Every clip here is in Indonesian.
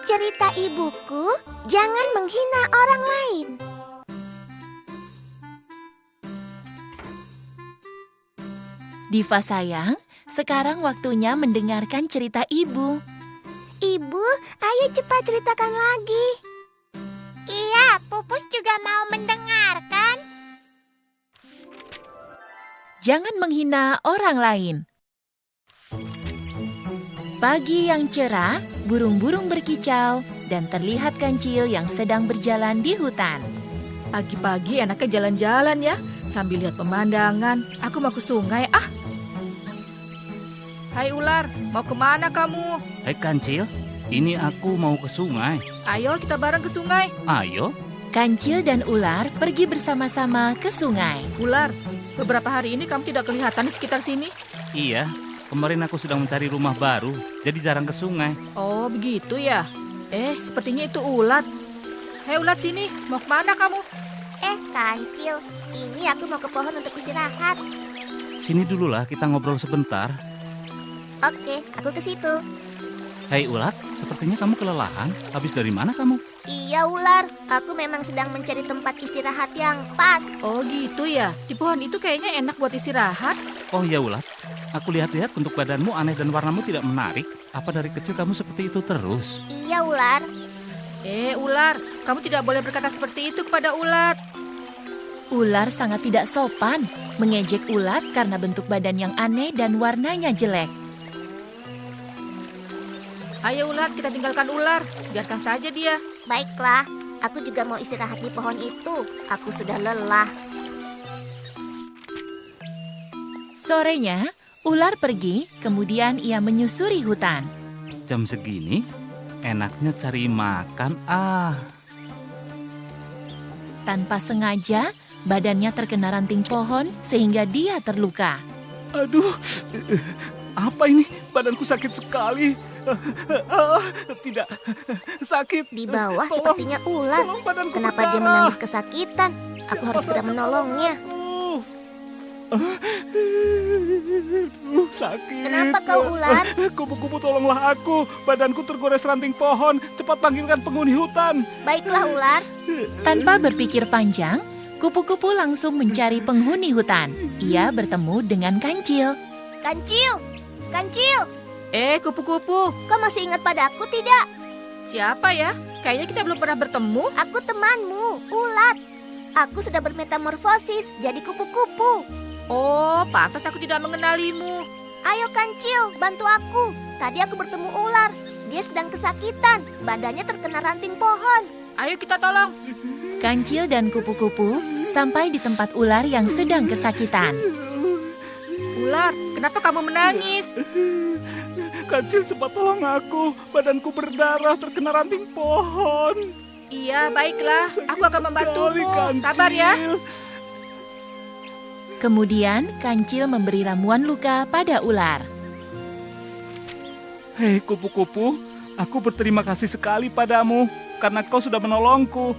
Cerita ibuku, jangan menghina orang lain. Diva sayang, sekarang waktunya mendengarkan cerita ibu. Ibu, ayo cepat ceritakan lagi. Iya, Pupus juga mau mendengarkan. Jangan menghina orang lain. Pagi yang cerah, burung-burung berkicau, dan terlihat kancil yang sedang berjalan di hutan. Pagi-pagi enaknya jalan-jalan ya, sambil lihat pemandangan. Aku mau ke sungai, Hai ular, mau kemana kamu? Hai Kancil, ini aku mau ke sungai. Ayo kita bareng ke sungai. Ayo. Kancil dan ular pergi bersama-sama ke sungai. Ular, beberapa hari ini kamu tidak kelihatan di sekitar sini. Iya, kemarin aku sedang mencari rumah baru, jadi jarang ke sungai. Oh, begitu ya. Sepertinya itu ulat. Hei ulat sini, mau kemana kamu? Kancil, ini aku mau ke pohon untuk istirahat. Sini dululah kita ngobrol sebentar. Oke, aku ke situ. Hai ulat, sepertinya kamu kelelahan. Habis dari mana kamu? Iya ular, aku memang sedang mencari tempat istirahat yang pas. Oh gitu ya, di pohon itu kayaknya enak buat istirahat. Oh ya ulat, aku lihat-lihat bentuk badanmu aneh dan warnamu tidak menarik. Apa dari kecil kamu seperti itu terus? Iya ular. Ular, kamu tidak boleh berkata seperti itu kepada ulat. Ular sangat tidak sopan, mengejek ulat karena bentuk badan yang aneh dan warnanya jelek. Ayo ulat, kita tinggalkan ular. Biarkan saja dia. Baiklah, aku juga mau istirahat di pohon itu. Aku sudah lelah. Sorenya, ular pergi, kemudian ia menyusuri hutan. Jam segini, enaknya cari makan. Tanpa sengaja, badannya terkena ranting pohon sehingga dia terluka. Aduh, apa ini? Badanku sakit sekali. Tidak, sakit. Di bawah Tolong, sepertinya ular. tolong, badanku Kenapa dia berdarah. menangis kesakitan? Aku harus segera menolongnya. Sakit. Kenapa kau ular? Kupu-kupu tolonglah aku. Badanku tergores ranting pohon. Cepat panggilkan penghuni hutan. Baiklah ular. Tanpa berpikir panjang, kupu-kupu langsung mencari penghuni hutan. Ia bertemu dengan kancil. Kancil! Kancil! Kupu-kupu, Kau masih ingat padaku tidak? siapa ya? Kayaknya kita belum pernah bertemu. Aku temanmu, ulat. Aku sudah bermetamorfosis jadi kupu-kupu. Oh, pantas aku tidak mengenalimu. Ayo Kancil, bantu aku. Tadi aku bertemu ular. Dia sedang kesakitan. Badannya terkena ranting pohon. Ayo kita tolong. Kancil dan kupu-kupu sampai di tempat ular yang sedang kesakitan. Ular, kenapa kamu menangis? Kancil, cepat tolong aku. Badanku berdarah terkena ranting pohon. Iya, baiklah. Aku akan membantumu. Sekali, Kancil. Sabar ya. Kemudian, kancil memberi ramuan luka pada ular. Hei kupu-kupu, aku berterima kasih sekali padamu karena kau sudah menolongku.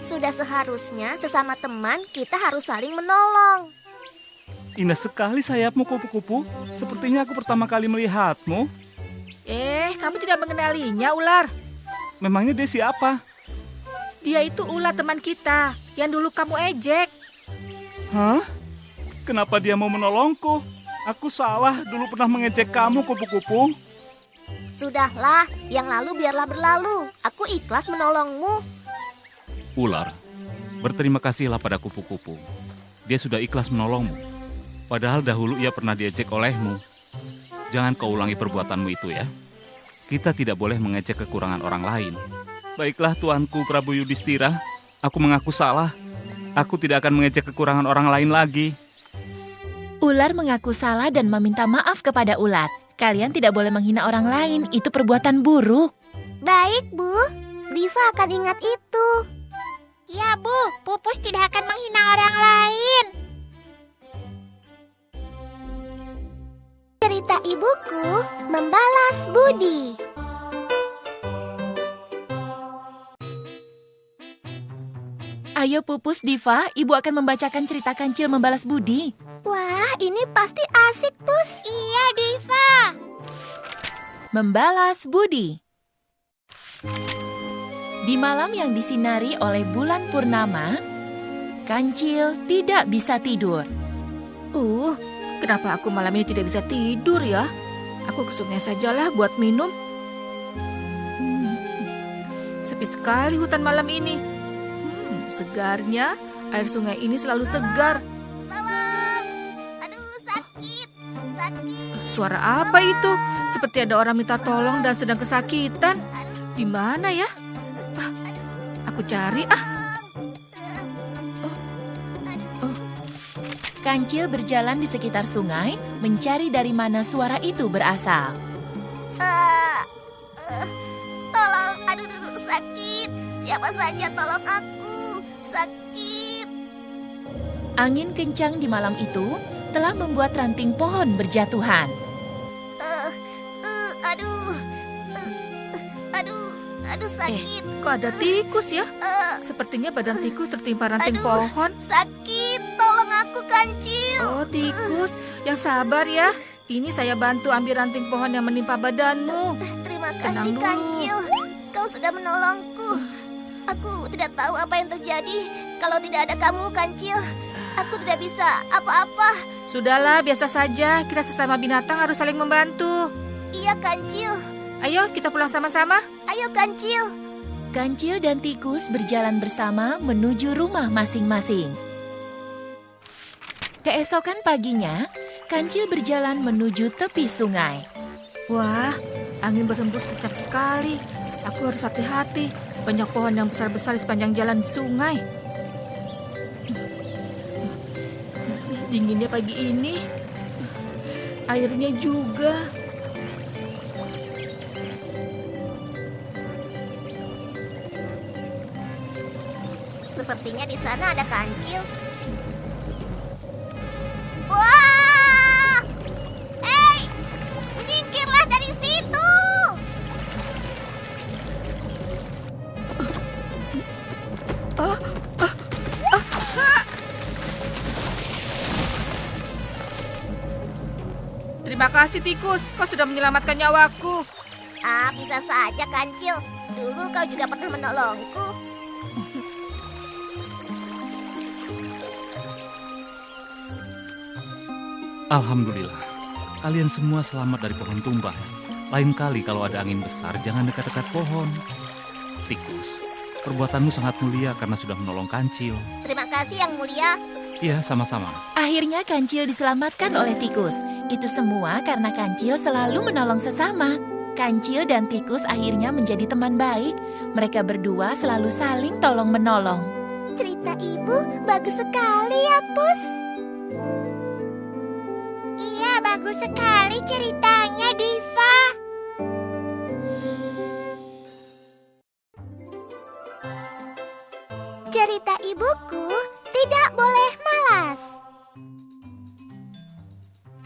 Sudah seharusnya sesama teman kita harus saling menolong. Indah sekali sayapmu kupu-kupu. Sepertinya aku pertama kali melihatmu. Kamu tidak mengenalinya, ular. Memangnya dia siapa? Dia itu ular teman kita yang dulu kamu ejek. Hah? Kenapa dia mau menolongku? Aku salah, dulu pernah mengejek kamu kupu-kupu. Sudahlah, yang lalu biarlah berlalu. Aku ikhlas menolongmu. Ular, berterima kasihlah pada kupu-kupu. Dia sudah ikhlas menolongmu. Padahal dahulu ia pernah diejek olehmu. Jangan kau ulangi perbuatanmu itu ya. Kita tidak boleh mengejek kekurangan orang lain. Baiklah Tuanku Prabu Yudhistira, aku mengaku salah. Aku tidak akan mengejek kekurangan orang lain lagi. Ular mengaku salah dan meminta maaf kepada ulat. Kalian tidak boleh menghina orang lain, itu perbuatan buruk. Baik, Bu. Diva akan ingat itu. Ya, Bu. Pupus tidak akan menghina orang lain. Cerita ibuku membalas budi. Ayo Pupus, Diva, Ibu akan membacakan cerita Kancil membalas budi. Wah, ini pasti asik, Pus. Iya, Diva. Membalas budi. Di malam yang disinari oleh bulan purnama, Kancil tidak bisa tidur. Kenapa aku malam ini tidak bisa tidur ya? Aku ke sungai sajalah buat minum. Sepi sekali hutan malam ini. Segarnya, air sungai ini selalu segar. Tolong. Aduh, sakit. Suara apa itu? Seperti ada orang minta tolong dan sedang kesakitan. Di mana ya? Aku cari. Kancil berjalan di sekitar sungai, mencari dari mana suara itu berasal. Tolong, aduh, sakit. Siapa saja tolong aku. Sakit. Angin kencang di malam itu telah membuat ranting pohon berjatuhan. Aduh, sakit. Kok ada tikus ya? Sepertinya badan tikus tertimpa ranting pohon. Sakit, tolong aku, Kancil. Oh, tikus. Yang sabar ya. Ini saya bantu ambil ranting pohon yang menimpa badanmu. Terima Tenang kasih, dulu. Kancil. Kau sudah menolongku. Aku tidak tahu apa yang terjadi. Kalau tidak ada kamu, Kancil, aku tidak bisa apa-apa. Sudahlah, biasa saja. Kita sesama binatang harus saling membantu. Iya, Kancil. Ayo, kita pulang sama-sama. Ayo, Kancil. Kancil dan tikus berjalan bersama menuju rumah masing-masing. Keesokan paginya, Kancil berjalan menuju tepi sungai. Wah, angin berhembus kencang sekali. Aku harus hati-hati. Banyak pohon yang besar-besar di sepanjang jalan sungai. Dinginnya pagi ini. Airnya juga. Sepertinya di sana ada Kancil. Wah! Hei! Menyingkirlah dari situ! Terima kasih tikus, kau sudah menyelamatkan nyawaku. Bisa saja, Kancil. Dulu kau juga pernah menolongku. Alhamdulillah, kalian semua selamat dari pohon tumbang. Lain kali kalau ada angin besar, jangan dekat-dekat pohon. Tikus, perbuatanmu sangat mulia karena sudah menolong Kancil. Terima kasih, Yang Mulia. Iya, sama-sama. Akhirnya Kancil diselamatkan oleh tikus. Itu semua karena Kancil selalu menolong sesama. Kancil dan tikus akhirnya menjadi teman baik. Mereka berdua selalu saling tolong-menolong. Cerita ibu bagus sekali ya, Pus. Iya, bagus sekali ceritanya, Diva. Cerita ibuku tidak boleh malas.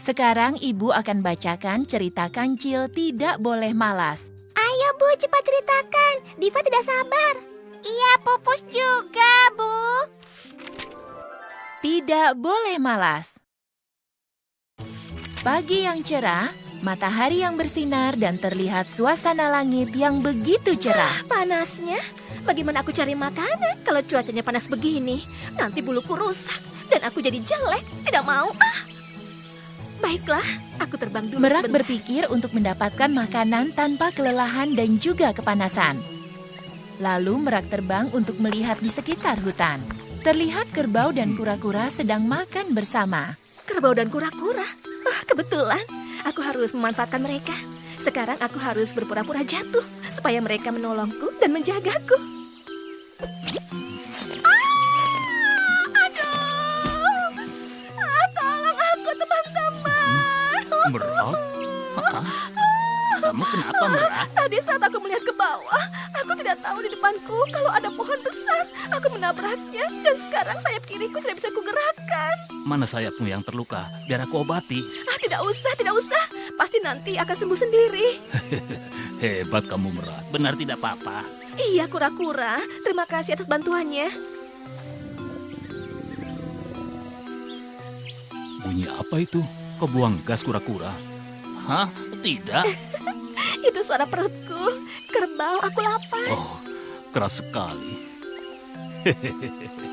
Sekarang ibu akan bacakan cerita Kancil tidak boleh malas. Ayo, Bu, cepat ceritakan. Diva tidak sabar. Iya, Pupus juga, Bu. Tidak boleh malas. Pagi yang cerah, matahari yang bersinar dan terlihat suasana langit yang begitu cerah. Panasnya? Bagaimana aku cari makanan kalau cuacanya panas begini? Nanti buluku rusak dan aku jadi jelek. Tidak mau. Baiklah, aku terbang dulu Merak sebentar. berpikir untuk mendapatkan makanan tanpa kelelahan dan juga kepanasan. Lalu Merak terbang untuk melihat di sekitar hutan. Terlihat kerbau dan kura-kura sedang makan bersama. Kerbau dan kura-kura? Kebetulan, aku harus memanfaatkan mereka. Sekarang aku harus berpura-pura jatuh supaya mereka menolongku dan menjagaku. Tolong aku, teman-teman. Merak? Kamu kenapa, Merak? Tadi saat aku melihat ke bawah, aku tidak tahu di depanku kalau ada pohon besar. Aku menabraknya dan sekarang sayap kiriku tidak bisa kugerakkan. Mana sayapmu yang terluka? Biar aku obati. Tidak usah, tidak usah. Pasti nanti akan sembuh sendiri. Hebat kamu, Merak. Benar tidak apa-apa. Iya, kura-kura. Terima kasih atas bantuannya. Bunyi apa itu? Kau buang gas kura-kura? Hah? Tidak. Itu suara perutku. Kerbau, aku lapar. Oh, keras sekali.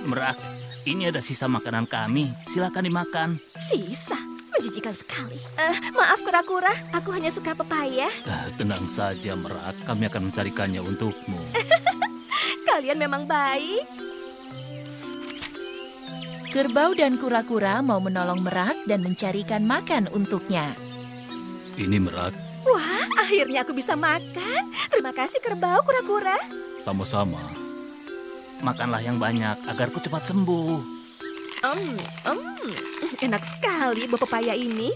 Merak, ini ada sisa makanan kami. Silakan dimakan. Sisa, menjijikan sekali. Maaf kura-kura, aku hanya suka pepaya. Tenang saja, Merak. Kami akan mencarikannya untukmu. Kalian memang baik. Kerbau dan kura-kura mau menolong Merak dan mencarikan makan untuknya. Ini Merak, Wah, akhirnya aku bisa makan. Terima kasih kerbau, kura-kura. sama-sama. Makanlah yang banyak agar ku cepat sembuh. Enak sekali buah pepaya ini.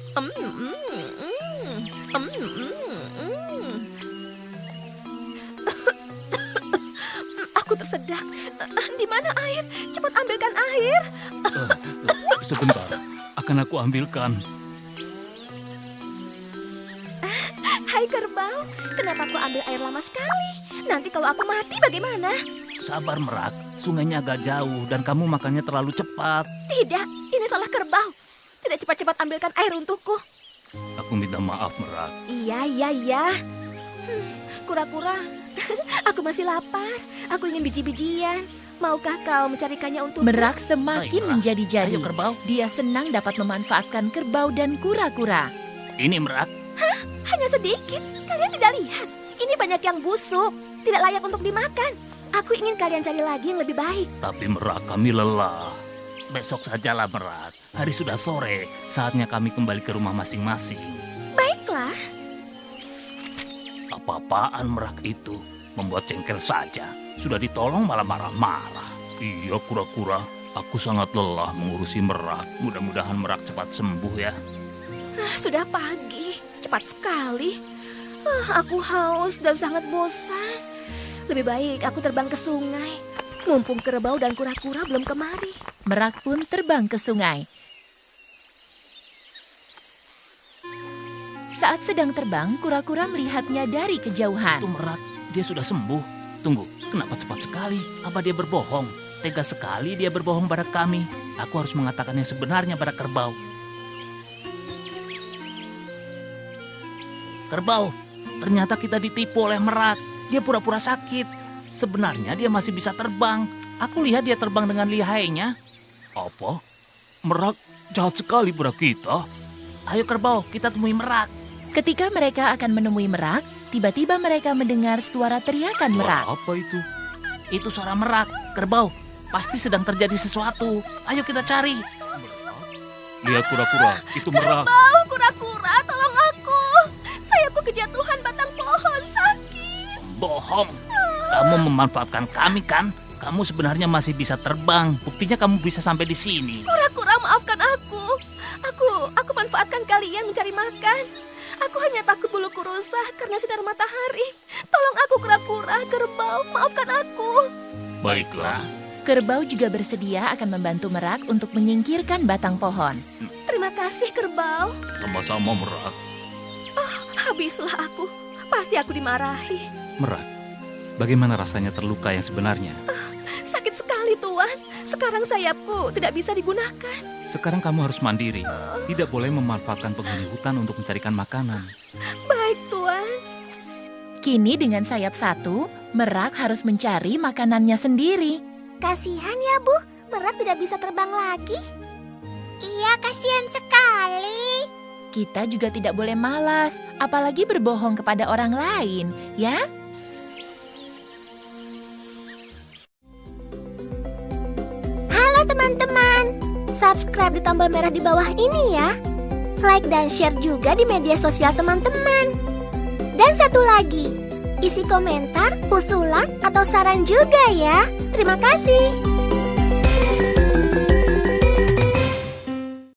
Aku tersedak. Di mana air? Cepat ambilkan air. Sebentar, akan aku ambilkan. Hai kerbau, kenapa aku ambil air lama sekali? Nanti kalau aku mati bagaimana? Sabar Merak, sungainya agak jauh dan kamu makannya terlalu cepat. Tidak, ini salah kerbau. Tidak cepat-cepat ambilkan air untukku. Aku minta maaf, Merak. Iya. Kura-kura, aku masih lapar. Aku ingin biji-bijian. Maukah kau mencarikannya untukku? Merak semakin Baiklah. menjadi-jadi. Ayo kerbau, Dia senang dapat memanfaatkan kerbau dan kura-kura. ini Merak. Hanya sedikit. Kalian tidak lihat? Ini banyak yang busuk. Tidak layak untuk dimakan. Aku ingin kalian cari lagi yang lebih baik. Tapi Merak, kami lelah. Besok sajalah Merak. Hari sudah sore, saatnya kami kembali ke rumah masing-masing. Baiklah. Apa-apaan Merak itu? Membuat jengkel saja. Sudah ditolong malah marah-marah. Iya, kura-kura. Aku sangat lelah mengurusi Merak. Mudah-mudahan Merak cepat sembuh ya. Sudah pagi. Cepat sekali. Aku haus dan sangat bosan. Lebih baik aku terbang ke sungai. Mumpung kerbau dan kura-kura belum kemari. Merak pun terbang ke sungai. Saat sedang terbang, kura-kura melihatnya dari kejauhan. Itu Merak, dia sudah sembuh. Tunggu, kenapa cepat sekali? Apa dia berbohong? Tega sekali dia berbohong pada kami. Aku harus mengatakan yang sebenarnya pada kerbau. Kerbau, ternyata kita ditipu oleh Merak. Dia pura-pura sakit. Sebenarnya dia masih bisa terbang. Aku lihat dia terbang dengan lihainya. Apa? Merak jahat sekali pada kita. Ayo kerbau, kita temui Merak. Ketika mereka akan menemui Merak, tiba-tiba mereka mendengar suara teriakan Merak. Apa itu? Itu suara Merak. Kerbau, pasti sedang terjadi sesuatu. Ayo kita cari. Lihat kura-kura, itu Merak. Kerbau, kura-kura, tolong aku. Sayapku kejatuhan batang pohon, sakit. Bohong. Kamu memanfaatkan kami kan? Kamu sebenarnya masih bisa terbang. Buktinya kamu bisa sampai di sini. Kura-kura, maafkan aku. Aku manfaatkan kalian mencari makan. Aku hanya takut buluku rusak karena sinar matahari. Tolong aku, kura-kura, kerbau, maafkan aku. Baiklah. Kerbau juga bersedia akan membantu Merak untuk menyingkirkan batang pohon. Terima kasih, kerbau. Sama-sama, Merak. Habislah aku. Pasti aku dimarahi. Merak, bagaimana rasanya terluka yang sebenarnya? Sakit sekali, Tuan. Sekarang sayapku tidak bisa digunakan. Sekarang kamu harus mandiri. Tidak boleh memanfaatkan penghuni hutan untuk mencarikan makanan. Baik, Tuan. Kini dengan sayap satu, Merak harus mencari makanannya sendiri. Kasihan ya, Bu. Merak tidak bisa terbang lagi. Iya, kasihan sekali. Kita juga tidak boleh malas, apalagi berbohong kepada orang lain, ya? Halo teman-teman. Subscribe di tombol merah di bawah ini ya. Like dan share juga di media sosial teman-teman. Dan satu lagi, isi komentar, usulan, atau saran juga ya. Terima kasih.